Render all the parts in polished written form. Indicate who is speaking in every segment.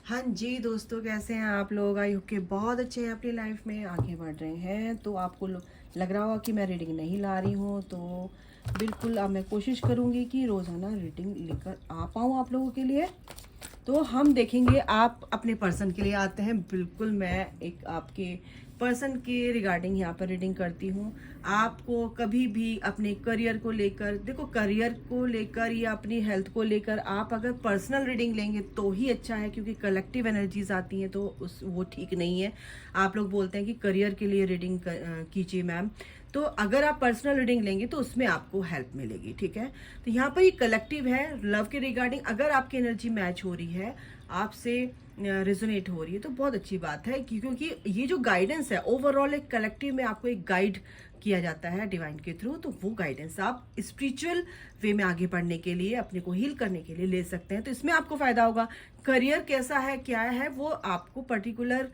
Speaker 1: हाँ जी दोस्तों, कैसे हैं आप लोग? आई होप के बहुत अच्छे हैं, अपनी लाइफ में आगे बढ़ रहे हैं। तो आपको लग रहा होगा कि मैं रीडिंग नहीं ला रही हूँ, तो बिल्कुल अब मैं कोशिश करूँगी कि रोज़ाना रीडिंग लेकर आ पाऊँ आप लोगों के लिए। तो हम देखेंगे आप अपने पर्सन के लिए आते हैं। बिल्कुल मैं एक आपके पर्सन के रिगार्डिंग यहाँ पर रीडिंग करती हूँ। आपको कभी भी अपने करियर को लेकर, देखो करियर को लेकर या अपनी हेल्थ को लेकर आप अगर पर्सनल रीडिंग लेंगे तो ही अच्छा है, क्योंकि कलेक्टिव एनर्जीज आती हैं तो वो ठीक नहीं है। आप लोग बोलते हैं कि करियर के लिए रीडिंग कीजिए मैम, तो अगर आप पर्सनल रीडिंग लेंगे तो उसमें आपको हेल्प मिलेगी, ठीक है। तो यहाँ पर ये कलेक्टिव है, लव के रिगार्डिंग अगर आपकी एनर्जी मैच हो रही है, आपसे रेजोनेट हो रही है, तो बहुत अच्छी बात है क्योंकि ये जो गाइडेंस है ओवरऑल एक कलेक्टिव में आपको एक गाइड किया जाता है डिवाइन के थ्रू। तो वो गाइडेंस आप स्पिरिचुअल वे में आगे बढ़ने के लिए, अपने को हील करने के लिए ले सकते हैं, तो इसमें आपको फायदा होगा। करियर कैसा है, क्या है, वो आपको पर्टिकुलर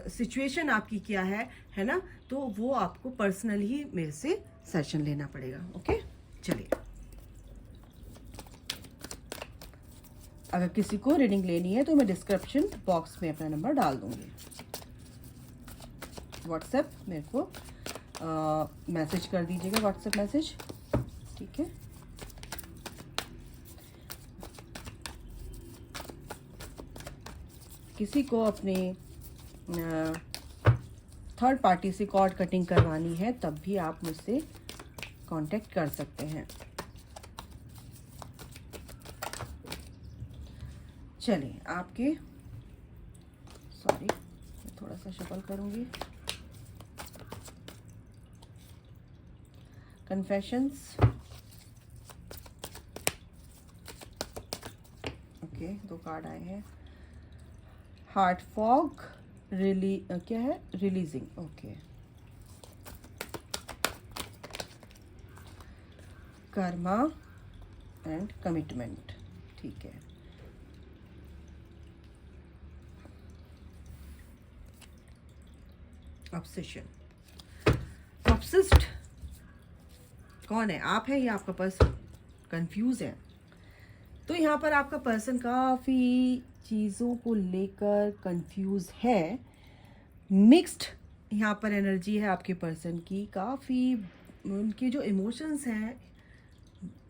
Speaker 1: सिचुएशन आपकी क्या है ना, तो वो आपको पर्सनली ही मेरे से सेशन लेना पड़ेगा। ओके, चलिए। अगर किसी को रीडिंग लेनी है तो मैं डिस्क्रिप्शन बॉक्स में अपना नंबर डाल दूंगी। व्हाट्सएप मेरे को मैसेज कर दीजिएगा, व्हाट्सएप मैसेज, ठीक है। किसी को अपने थर्ड पार्टी से कॉर्ड कटिंग करवानी है तब भी आप मुझसे कांटेक्ट कर सकते हैं। चलिए, आपके सॉरी मैं थोड़ा सा शफल करूंगी। कन्फेशंस, ओके, 2 कार्ड आए हैं। हार्ट फॉग, क्या है, releasing, okay. Karma and commitment, ठीक है। ऑब्सेशन, ऑब्सेस्ड कौन है, आप है या आपका पर्सन? कंफ्यूज है। तो यहाँ पर आपका पर्सन काफ़ी चीज़ों को लेकर कंफ्यूज है। मिक्स्ड यहाँ पर एनर्जी है आपके पर्सन की, काफ़ी उनके जो इमोशंस हैं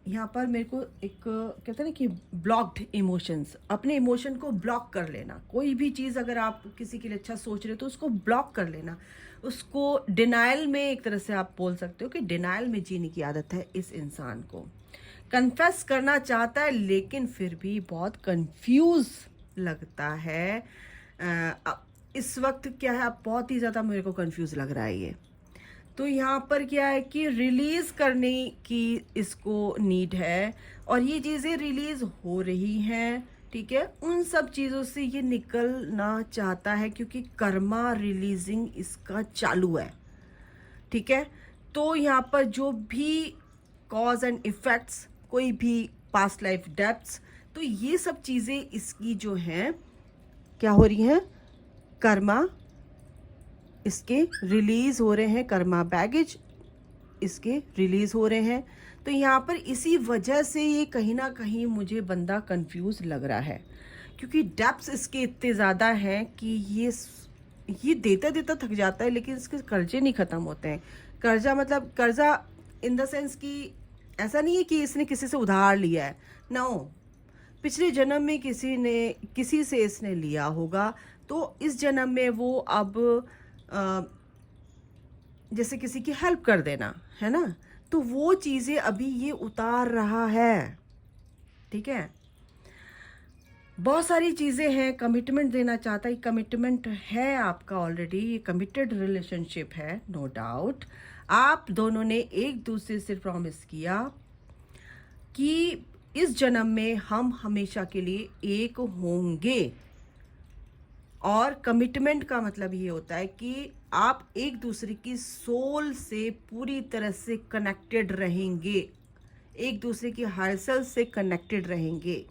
Speaker 1: यहाँ पर मेरे को एक कहते हैं ना कि ब्लॉक्ड इमोशंस, अपने इमोशन को ब्लॉक कर लेना। कोई भी चीज़ अगर आप किसी के लिए अच्छा सोच रहे हो तो उसको ब्लॉक कर लेना, उसको डिनाइल में, एक तरह से आप बोल सकते हो कि डिनाइल में जीने की आदत है इस इंसान को। कन्फेस करना चाहता है लेकिन फिर भी बहुत कंफ्यूज लगता है। इस वक्त क्या है, आप बहुत ही ज़्यादा मेरे को कंफ्यूज लग रहा है ये। तो यहाँ पर क्या है कि रिलीज करने की इसको नीड है, और ये चीज़ें रिलीज हो रही हैं, ठीक है। उन सब चीज़ों से ये निकलना चाहता है क्योंकि कर्मा रिलीजिंग इसका चालू है, ठीक है। तो यहाँ पर जो भी कॉज एंड इफेक्ट्स, कोई भी पास्ट लाइफ डेप्थ्स, तो ये सब चीज़ें इसकी जो हैं क्या हो रही हैं, कर्मा इसके रिलीज हो रहे हैं, कर्मा बैगेज इसके रिलीज हो रहे हैं। तो यहाँ पर इसी वजह से ये कहीं ना कहीं मुझे बंदा कंफ्यूज लग रहा है, क्योंकि डेप्थ्स इसके इतने ज़्यादा हैं कि ये देता देता थक जाता है, लेकिन इसके कर्जे नहीं ख़त्म होते हैं। कर्जा मतलब कर्जा इन द सेंस कि ऐसा नहीं है कि इसने किसी से उधार लिया है, नो, पिछले जन्म में किसी से इसने लिया होगा, तो इस जन्म में वो अब जैसे किसी की हेल्प कर देना है ना, तो वो चीज़ें अभी ये उतार रहा है, ठीक है। बहुत सारी चीज़ें हैं, कमिटमेंट देना चाहता है, कमिटमेंट है आपका ऑलरेडी, ये कमिटेड रिलेशनशिप है, नो डाउट। आप दोनों ने एक दूसरे से प्रॉमिस किया कि इस जन्म में हम हमेशा के लिए एक होंगे, और कमिटमेंट का मतलब ये होता है कि आप एक दूसरे की सोल से पूरी तरह से कनेक्टेड रहेंगे, एक दूसरे की हर्सल से कनेक्टेड रहेंगे,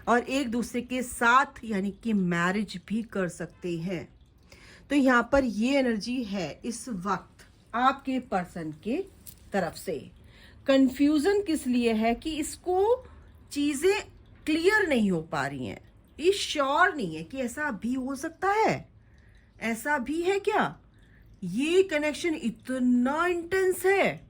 Speaker 1: और एक दूसरे के साथ यानी कि मैरिज भी कर सकते हैं। तो यहाँ पर ये एनर्जी है इस वक्त आपके पर्सन के तरफ से। कंफ्यूजन किस लिए है कि इसको चीज़ें क्लियर नहीं हो पा रही हैं, ये श्योर नहीं है कि ऐसा भी हो सकता है, ऐसा भी है क्या। ये कनेक्शन इतना इंटेंस है,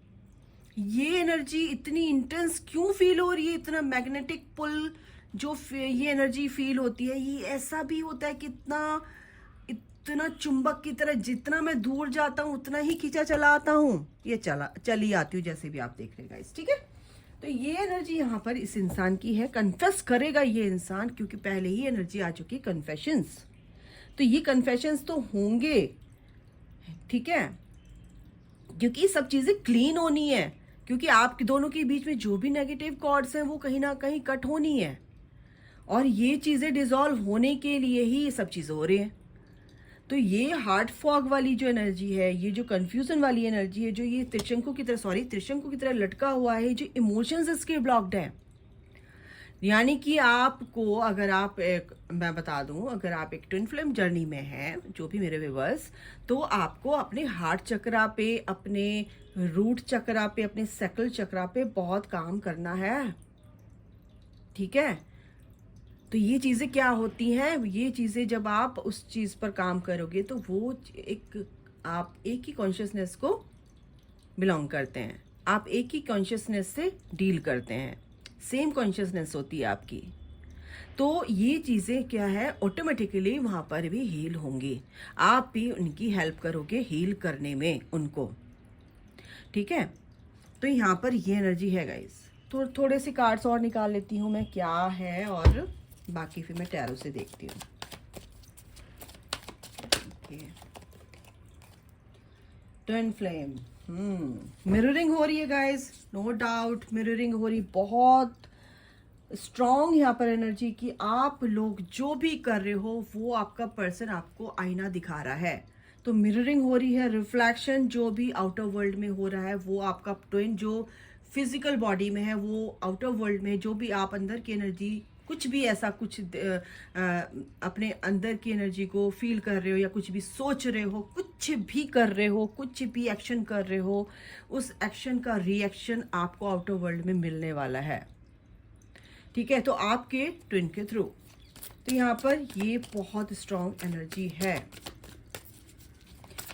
Speaker 1: ये एनर्जी इतनी इंटेंस क्यों फील हो रही है, इतना मैग्नेटिक पुल जो ये एनर्जी फील होती है, ये ऐसा भी होता है कि इतना चुंबक की तरह जितना मैं दूर जाता हूं उतना ही खींचा चला आता हूं, ये चली आती हूँ, जैसे भी आप देख रहे गाइस, ठीक है। तो ये एनर्जी यहाँ पर इस इंसान की है, कन्फेस करेगा ये इंसान, क्योंकि पहले ही एनर्जी आ चुकी कन्फेशंस, तो ये कन्फेशंस तो होंगे, ठीक है, क्योंकि सब चीजें क्लीन होनी है, क्योंकि आप दोनों के बीच में जो भी नेगेटिव कॉर्ड्स हैं वो कहीं ना कहीं कट होनी है, और ये चीजें डिसॉल्व होने के लिए ही ये सब चीजें हो रही हैं। तो ये हार्ट फॉग वाली जो एनर्जी है, ये जो कंफ्यूजन वाली एनर्जी है, जो ये त्रिशंकु की तरह लटका हुआ है, जो इमोशंस इसके ब्लॉक्ड हैं, यानी कि आपको अगर मैं बता दूं, अगर आप एक ट्विन फ्लेम जर्नी में हैं, जो भी मेरे व्यूअर्स, तो आपको अपने हार्ट चक्रा पे, अपने रूट चक्रा पे, अपने सेकल चक्रा पे बहुत काम करना है, ठीक है। तो ये चीजें क्या होती हैं, ये चीजें जब आप उस चीज पर काम करोगे तो वो आप एक ही कॉन्शियसनेस को बिलोंग करते हैं, आप एक ही कॉन्शियसनेस से डील करते हैं, सेम कॉन्शियसनेस होती है आपकी। तो ये चीजें क्या है, ऑटोमेटिकली वहां पर भी हील होंगी, आप भी उनकी हेल्प करोगे हील करने में उनको, ठीक है। तो यहाँ पर ये एनर्जी है गाइस। तो थोड़े से कार्ड्स और निकाल लेती हूँ मैं, क्या है, और बाकी फिर मैं टैरो से देखती हूँ। ट्विन फ्लेम, मिररिंग हो रही है गाइस, नो डाउट मिररिंग हो रही, बहुत स्ट्रॉन्ग यहाँ पर एनर्जी की आप लोग जो भी कर रहे हो वो आपका पर्सन आपको आईना दिखा रहा है, तो मिररिंग हो रही है, रिफ्लेक्शन जो भी आउटर वर्ल्ड में हो रहा है वो आपका ट्विन जो फिजिकल बॉडी में है वो आउटर वर्ल्ड में, जो भी आप अंदर की एनर्जी कुछ भी ऐसा कुछ अपने अंदर की एनर्जी को फील कर रहे हो, या कुछ भी सोच रहे हो, कुछ भी कर रहे हो, कुछ भी एक्शन कर रहे हो, उस एक्शन का रिएक्शन आपको आउटर वर्ल्ड में मिलने वाला है, ठीक है, तो आपके ट्विन के थ्रू। तो यहाँ पर ये बहुत स्ट्रॉन्ग एनर्जी है,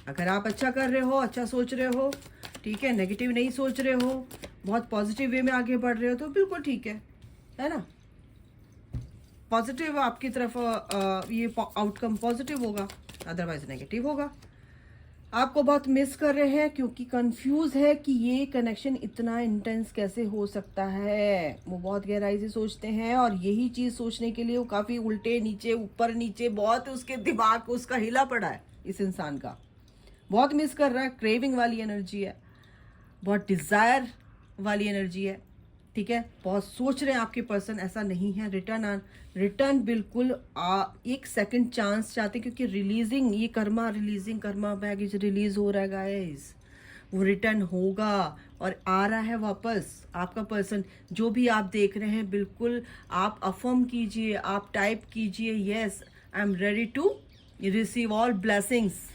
Speaker 1: अगर आप अच्छा कर रहे हो, अच्छा सोच रहे हो, ठीक है, नेगेटिव नहीं सोच रहे हो, बहुत पॉजिटिव वे में आगे बढ़ रहे हो, तो बिल्कुल ठीक है ना, पॉजिटिव आपकी तरफ ये आउटकम पॉजिटिव होगा, अदरवाइज नेगेटिव होगा। आपको बहुत मिस कर रहे हैं क्योंकि कंफ्यूज है कि ये कनेक्शन इतना इंटेंस कैसे हो सकता है, वो बहुत गहराई से सोचते हैं, और यही चीज सोचने के लिए वो काफी उल्टे नीचे ऊपर नीचे बहुत उसके दिमाग उसका हिला पड़ा है, इस इंसान का बहुत मिस कर रहा है, क्रेविंग वाली एनर्जी है, बहुत डिजायर वाली एनर्जी है, ठीक है, बहुत सोच रहे हैं आपके पर्सन, ऐसा नहीं है, रिटर्न बिल्कुल एक सेकंड चांस चाहते, क्योंकि रिलीजिंग ये कर्मा बैगेज रिलीज हो रहा है गाइस, वो रिटर्न होगा और आ रहा है वापस आपका पर्सन, जो भी आप देख रहे हैं बिल्कुल आप अफर्म कीजिए, आप टाइप कीजिए, yes I am ready to receive all blessings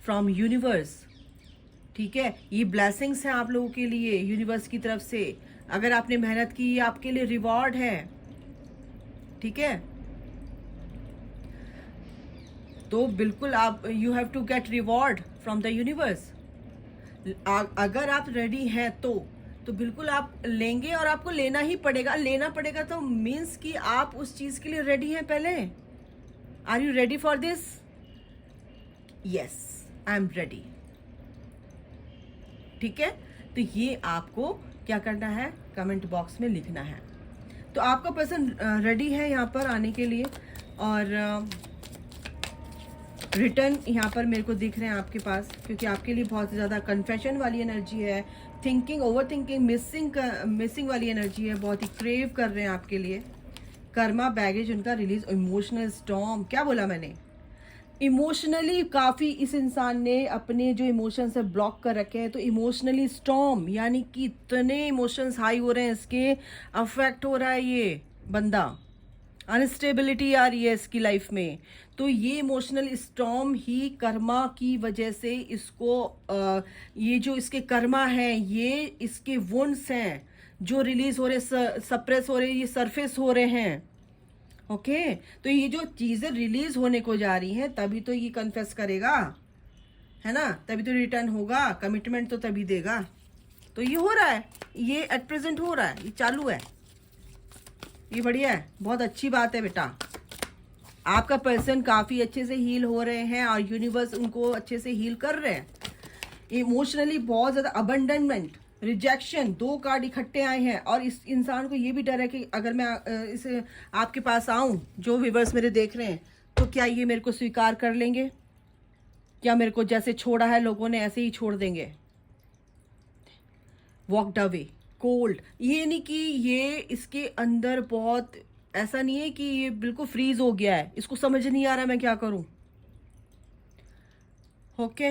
Speaker 1: from universe, ठीक है, ये ब्लेसिंग्स हैं आप लोगों के लिए यूनिवर्स की तरफ से, अगर आपने मेहनत की ये आपके लिए रिवॉर्ड है, ठीक है, तो बिल्कुल आप you have to get reward from the universe, अगर आप रेडी हैं तो बिल्कुल आप लेंगे, और आपको लेना ही पड़ेगा, लेना पड़ेगा तो मीन्स कि आप उस चीज के लिए रेडी हैं पहले, are you ready for this, yes I am ready, ठीक है, तो ये आपको क्या करना है, कमेंट बॉक्स में लिखना है। तो आपका पर्सन रेडी है यहाँ पर आने के लिए, और रिटर्न यहाँ पर मेरे को दिख रहे हैं आपके पास, क्योंकि आपके लिए बहुत ज़्यादा कन्फेशन वाली एनर्जी है, थिंकिंग ओवर थिंकिंग मिसिंग वाली एनर्जी है, बहुत ही क्रेव कर रहे हैं आपके लिए, कर्मा बैगेज उनका रिलीज, इमोशनल स्टॉर्म, क्या बोला मैंने, इमोशनली काफ़ी इस इंसान ने अपने जो इमोशंस है ब्लॉक कर रखे हैं, तो इमोशनली स्टॉर्म यानी कि इतने इमोशंस हाई हो रहे हैं, इसके अफेक्ट हो रहा है ये बंदा, अनस्टेबिलिटी आ रही है इसकी लाइफ में, तो ये इमोशनल स्टॉर्म ही कर्मा की वजह से इसको ये जो इसके कर्मा हैं, ये इसके वुंड्स हैं जो रिलीज हो रहे, सप्रेस हो रहे, ये सरफेस हो रहे हैं, ओके, तो ये जो चीजें रिलीज होने को जा रही हैं तभी तो ये कन्फेस करेगा, है ना, तभी तो रिटर्न होगा, कमिटमेंट तो तभी देगा। तो ये हो रहा है, ये एट प्रेजेंट हो रहा है, ये चालू है, ये बढ़िया है, बहुत अच्छी बात है बेटा। आपका पर्सन काफी अच्छे से हील हो रहे हैं और यूनिवर्स उनको अच्छे से हील कर रहे हैं। इमोशनली बहुत ज्यादा अबंडनमेंट, रिजेक्शन, 2 कार्ड इकट्ठे आए हैं और इस इंसान को ये भी डर है कि अगर मैं इसे आपके पास आऊं, जो व्यूअर्स मेरे देख रहे हैं, तो क्या ये मेरे को स्वीकार कर लेंगे, क्या मेरे को जैसे छोड़ा है लोगों ने ऐसे ही छोड़ देंगे। वॉकड अवे, कोल्ड, ये नहीं कि ये इसके अंदर बहुत, ऐसा नहीं है कि ये बिल्कुल फ्रीज हो गया है, इसको समझ नहीं आ रहा मैं क्या करूं। ओके,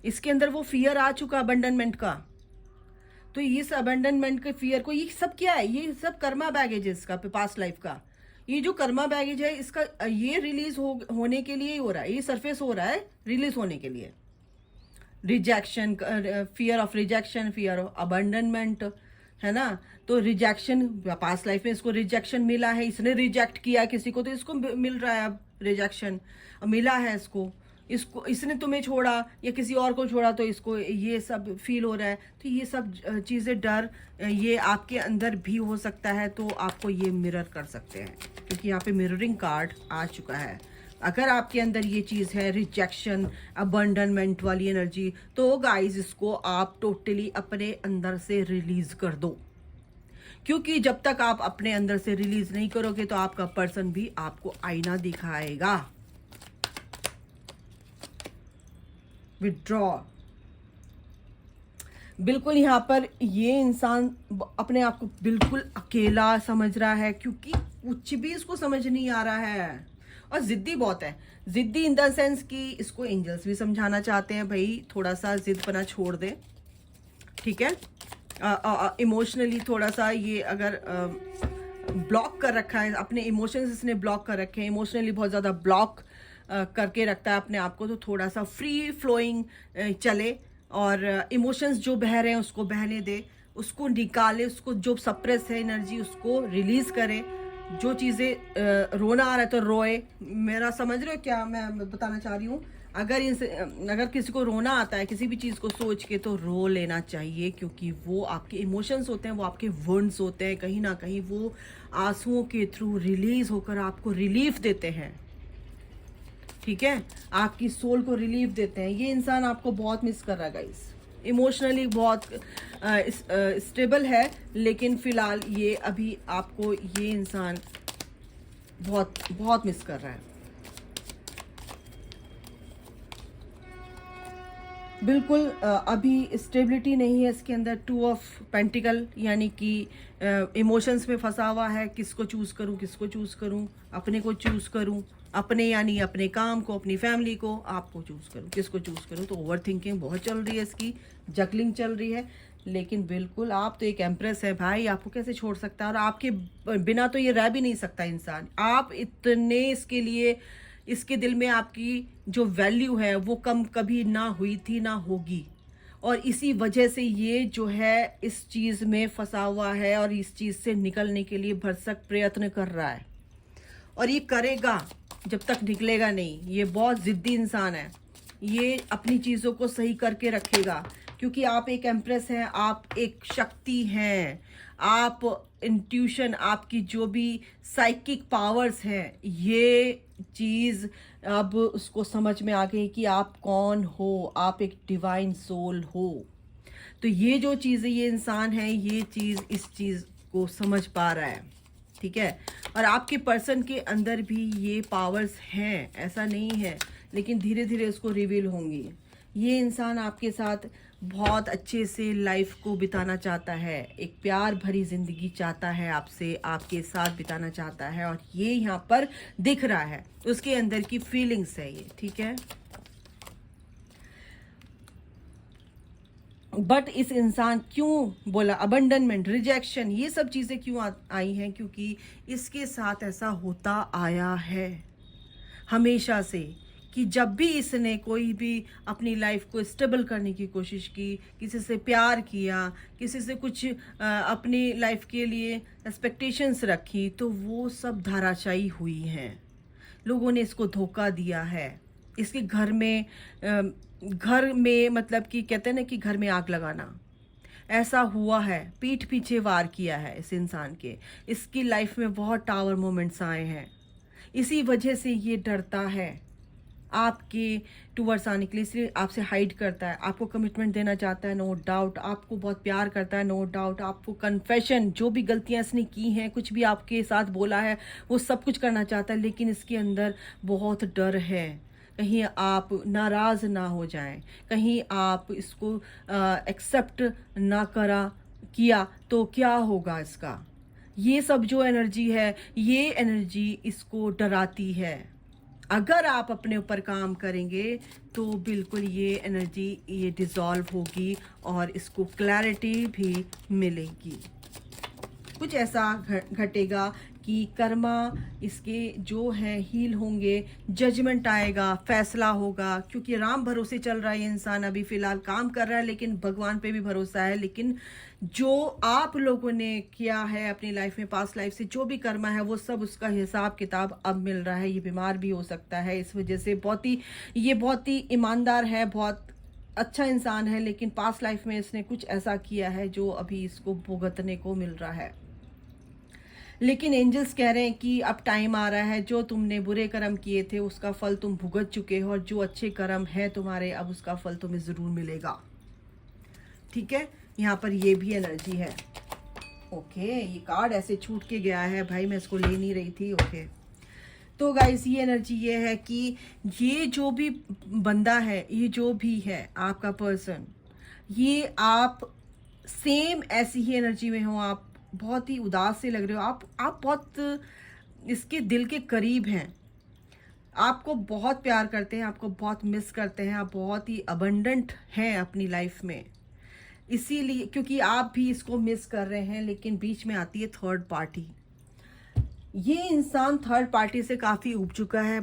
Speaker 1: इसके अंदर वो फियर आ चुका अबंडनमेंट का। तो इस अबंडनमेंट के फियर को, ये सब क्या है, ये सब कर्मा बैगेज है इसका, पास्ट लाइफ का। ये जो कर्मा बैगेज है इसका, ये रिलीज होने के लिए ही हो रहा है, ये सरफेस हो रहा है रिलीज होने के लिए। Rejection, fear of rejection, fear of abandonment, है ना। तो रिजेक्शन, पास्ट लाइफ में इसको रिजेक्शन मिला है, इसने रिजेक्ट किया किसी को, तो इसको मिल रहा है अब रिजेक्शन मिला है इसको, इसने तुम्हें छोड़ा या किसी और को छोड़ा तो इसको ये सब फील हो रहा है। तो ये सब चीज़ें, डर, ये आपके अंदर भी हो सकता है, तो आपको ये मिरर कर सकते हैं क्योंकि यहाँ पे मिररिंग कार्ड आ चुका है। अगर आपके अंदर ये चीज़ है रिजेक्शन, अबंडनमेंट वाली एनर्जी, तो गाइस इसको आप टोटली अपने अंदर से रिलीज कर दो, क्योंकि जब तक आप अपने अंदर से रिलीज नहीं करोगे तो आपका पर्सन भी आपको आईना दिखाएगा। विड्रॉ, बिल्कुल यहाँ पर ये इंसान अपने आप को बिल्कुल अकेला समझ रहा है क्योंकि कुछ भी इसको समझ नहीं आ रहा है, और जिद्दी बहुत है। जिद्दी इन द सेंस कि इसको एंजल्स भी समझाना चाहते हैं भाई थोड़ा सा जिदपना छोड़ दे, ठीक है। इमोशनली थोड़ा सा ये अगर ब्लॉक कर रखा है, अपने इमोशंस इसने ब्लॉक कर रखे हैं, इमोशनली बहुत ज़्यादा ब्लॉक करके रखता है अपने आप को, तो थोड़ा सा फ्री फ्लोइंग चले और इमोशंस जो बह रहे हैं उसको बहने दे, उसको निकाले, उसको जो सप्रेस है एनर्जी उसको रिलीज करे। जो चीज़ें रोना आ रहा है तो रोए, मेरा समझ रहे हो क्या मैं बताना चाह रही हूँ। अगर किसी को रोना आता है किसी भी चीज़ को सोच के, तो रो लेना चाहिए, क्योंकि वो आपके इमोशंस होते हैं, वो आपके वुंड्स होते हैं, कहीं ना कहीं वो आंसुओं के थ्रू रिलीज होकर आपको रिलीफ देते हैं, ठीक है, आपकी सोल को रिलीफ देते हैं। ये इंसान आपको बहुत मिस कर रहा है गाइस, इमोशनली बहुत स्टेबल है, लेकिन फिलहाल ये अभी आपको ये इंसान बहुत बहुत मिस कर रहा है। बिल्कुल अभी स्टेबिलिटी नहीं है इसके अंदर। 2 ऑफ पेंटिकल, यानी कि इमोशंस में फंसा हुआ है, किसको चूज करूं, किसको चूज करूं, अपने को चूज करूं, अपने यानी अपने काम को, अपनी फैमिली को, आपको चूज करूं, किसको चूज करूं। तो ओवर थिंकिंग बहुत चल रही है इसकी, जगलिंग चल रही है। लेकिन बिल्कुल आप तो एक एम्प्रेस है भाई, आपको कैसे छोड़ सकता है, और आपके बिना तो ये रह भी नहीं सकता इंसान। आप इतने इसके लिए, इसके दिल में आपकी जो वैल्यू है वो कम कभी ना हुई थी ना होगी, और इसी वजह से ये जो है इस चीज़ में फंसा हुआ है और इस चीज़ से निकलने के लिए भरसक प्रयत्न कर रहा है, और ये करेगा जब तक निकलेगा नहीं। ये बहुत जिद्दी इंसान है, ये अपनी चीज़ों को सही करके रखेगा, क्योंकि आप एक एम्प्रेस हैं, आप एक शक्ति हैं, आप इंट्यूशन, आपकी जो भी साइकिक पावर्स हैं, ये चीज़ अब उसको समझ में आ गई कि आप कौन हो, आप एक डिवाइन सोल हो। तो ये जो चीज़ है, ये इंसान है, ये चीज़ इस चीज़ को समझ पा रहा है, ठीक है। और आपके पर्सन के अंदर भी ये पावर्स हैं, ऐसा नहीं है, लेकिन धीरे धीरे उसको रिवील होंगी। ये इंसान आपके साथ बहुत अच्छे से लाइफ को बिताना चाहता है, एक प्यार भरी जिंदगी चाहता है, आपसे आपके साथ बिताना चाहता है, और ये यहाँ पर दिख रहा है, उसके अंदर की फीलिंग्स है ये, ठीक है। बट इस इंसान क्यों बोला अबंडनमेंट, रिजेक्शन, ये सब चीज़ें क्यों आई हैं, क्योंकि इसके साथ ऐसा होता आया है हमेशा से कि जब भी इसने कोई भी अपनी लाइफ को स्टेबल करने की कोशिश की, किसी से प्यार किया, किसी से कुछ अपनी लाइफ के लिए एक्सपेक्टेशंस रखी, तो वो सब धाराशायी हुई हैं। लोगों ने इसको धोखा दिया है। इसके घर में मतलब कि कहते हैं ना कि घर में आग लगाना, ऐसा हुआ है। पीठ पीछे वार किया है इस इंसान के। इसकी लाइफ में बहुत टावर मोमेंट्स आए हैं। इसी वजह से ये डरता है आपके टूवर्ड्स आने के लिए, इसलिए आपसे हाइड करता है। आपको कमिटमेंट देना चाहता है, नो डाउट। आपको बहुत प्यार करता है, नो डाउट। आपको कन्फेशन, जो भी गलतियां इसने की हैं, कुछ भी आपके साथ बोला है, वो सब कुछ करना चाहता है। लेकिन इसके अंदर बहुत डर है, कहीं आप नाराज़ ना हो जाएं, कहीं आप इसको एक्सेप्ट ना किया तो क्या होगा इसका। ये सब जो एनर्जी है, ये एनर्जी इसको डराती है। अगर आप अपने ऊपर काम करेंगे तो बिल्कुल ये एनर्जी ये डिज़ोल्व होगी और इसको क्लैरिटी भी मिलेगी। कुछ ऐसा घटेगा कि कर्मा इसके जो है हील होंगे, जजमेंट आएगा, फैसला होगा। क्योंकि राम भरोसे चल रहा है ये इंसान, अभी फ़िलहाल काम कर रहा है, लेकिन भगवान पे भी भरोसा है। लेकिन जो आप लोगों ने किया है अपनी लाइफ में, पास्ट लाइफ से जो भी कर्मा है, वो सब उसका हिसाब किताब अब मिल रहा है। ये बीमार भी हो सकता है, इस वजह से बहुत ही ईमानदार है, बहुत अच्छा इंसान है, लेकिन पास्ट लाइफ में इसने कुछ ऐसा किया है जो अभी इसको भुगतने को मिल रहा है। लेकिन एंजल्स कह रहे हैं कि अब टाइम आ रहा है, जो तुमने बुरे कर्म किए थे उसका फल तुम भुगत चुके हो, और जो अच्छे कर्म है तुम्हारे, अब उसका फल तुम्हें ज़रूर मिलेगा। ठीक है, यहाँ पर ये भी एनर्जी है। ओके, ये कार्ड ऐसे छूट के गया है भाई, मैं इसको ले नहीं रही थी। ओके, तो गाइस ये एनर्जी ये है कि ये जो भी बंदा है, ये जो भी है आपका पर्सन, ये आप सेम ऐसी ही एनर्जी में हो। आप बहुत ही उदास से लग रहे हो, आप बहुत इसके दिल के करीब हैं, आपको बहुत प्यार करते हैं, आपको बहुत मिस करते हैं, आप बहुत ही अबंडेंट हैं अपनी लाइफ में। इसीलिए क्योंकि आप भी इसको मिस कर रहे हैं, लेकिन बीच में आती है थर्ड पार्टी। ये इंसान थर्ड पार्टी से काफ़ी उब चुका है,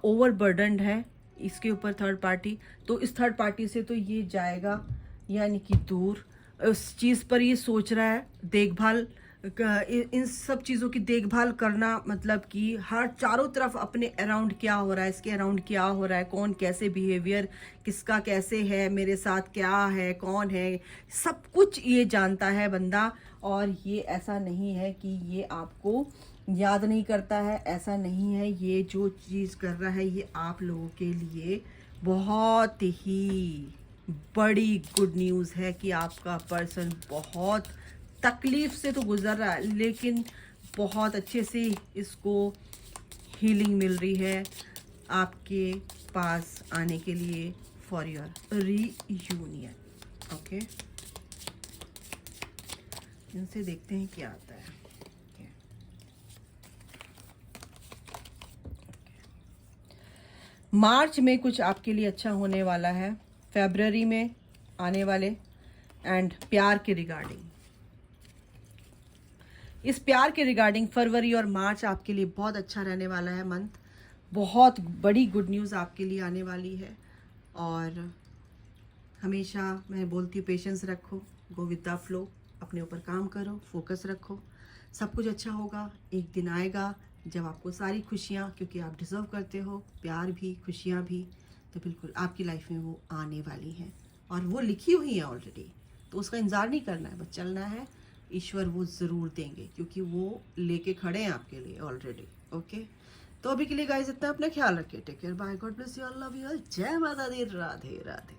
Speaker 1: ओवर बर्डनड है इसके ऊपर थर्ड पार्टी। तो इस थर्ड पार्टी से तो ये जाएगा, यानी कि दूर। उस चीज़ पर ये सोच रहा है, देखभाल, इन सब चीज़ों की देखभाल करना, मतलब कि हर चारों तरफ अपने अराउंड क्या हो रहा है, इसके अराउंड क्या हो रहा है, कौन कैसे बिहेवियर, किसका कैसे है, मेरे साथ क्या है, कौन है, सब कुछ ये जानता है बंदा। और ये ऐसा नहीं है कि ये आपको याद नहीं करता है, ऐसा नहीं है। ये जो चीज़ कर रहा है, ये आप लोगों के लिए बहुत ही बड़ी गुड न्यूज़ है कि आपका पर्सन बहुत तकलीफ से तो गुजर रहा है, लेकिन बहुत अच्छे से इसको हीलिंग मिल रही है आपके पास आने के लिए, फॉर योर रीयूनियन। ओके, इनसे देखते हैं क्या आता है। मार्च में कुछ आपके लिए अच्छा होने वाला है, फरवरी में आने वाले, एंड प्यार के रिगार्डिंग, इस प्यार के रिगार्डिंग फरवरी और मार्च आपके लिए बहुत अच्छा रहने वाला है मंथ। बहुत बड़ी गुड न्यूज़ आपके लिए आने वाली है। और हमेशा मैं बोलती हूँ, पेशेंस रखो, गो विद द फ्लो, अपने ऊपर काम करो, फोकस रखो, सब कुछ अच्छा होगा। एक दिन आएगा जब आपको सारी खुशियाँ, क्योंकि आप डिज़र्व करते हो प्यार भी, खुशियाँ भी, तो बिल्कुल आपकी लाइफ में वो आने वाली हैं, और वो लिखी हुई है ऑलरेडी। तो उसका इंतज़ार नहीं करना है, बस चलना है। ईश्वर वो ज़रूर देंगे, क्योंकि वो लेके खड़े हैं आपके लिए ऑलरेडी। ओके, तो अभी के लिए गाइस इतना, अपना ख्याल रखिए, take care, bye, god bless you, I love you, जय माता दी, राधे राधे।